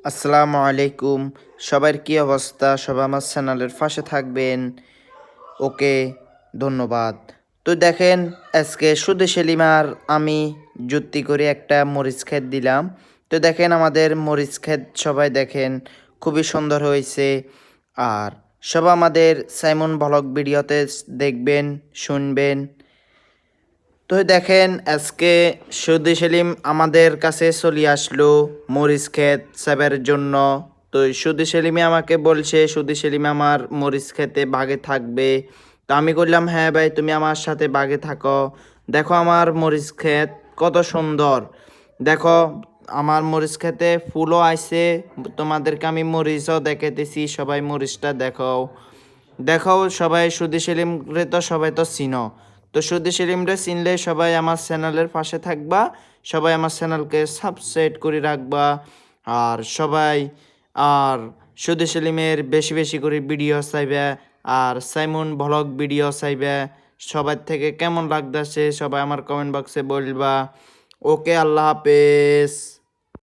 আসসালামু আলাইকুম। সবার কি অবস্থা? সবাই আমার চ্যানেলের পাশে থাকবেন। ওকে, ধন্যবাদ। তো দেখেন, আজকে শুধু সেলিমার আমি যুক্তি করে একটা মরিচ ক্ষেত দিলাম। তো দেখেন আমাদের মরিচ ক্ষেত সবাই দেখেন খুবই সুন্দর হয়েছে। আর সব আমাদের সাইমন ব্লগ ভিডিওতে দেখবেন, শুনবেন। তো দেখেন আজকে সৌদি সেলিম আমাদের কাছে চলে আসলো মরিচ ক্ষেত সাবের জন্য। তো সৌদি সেলিমে আমাকে বলছে সৌদি সেলিম আমার মরিচ ক্ষেতে বাগে থাকবে। তো আমি বললাম হ্যাঁ ভাই, তুমি আমার সাথে বাগে থাকো। দেখো আমার মরিচ ক্ষেত কত সুন্দর। দেখো আমার মরিচ ক্ষেতে ফুলও আছে। তোমাদেরকে আমি মরিচও দেখাইতেছি, সবাই মরিচটা দেখো। দেখো সবাই সুদি সেলিম রে তো সবাই তো চিনো। তো সুদি সেলিম রে চিনলে সবাই আমার চ্যানেলের পাশে থাকবা, সবাই আমার চ্যানেলকে সাবস্ক্রাইব করে রাখবা। আর সবাই আর সুদি সেলিমের বেশি বেশি করে ভিডিও চাইবে, আর সাইমন ভ্লগ ভিডিও চাইবে। সবার থেকে কেমন লাগতেছে সবাই আমার কমেন্ট বক্সে বলবা। ওকে, আল্লাহ হাফেজ।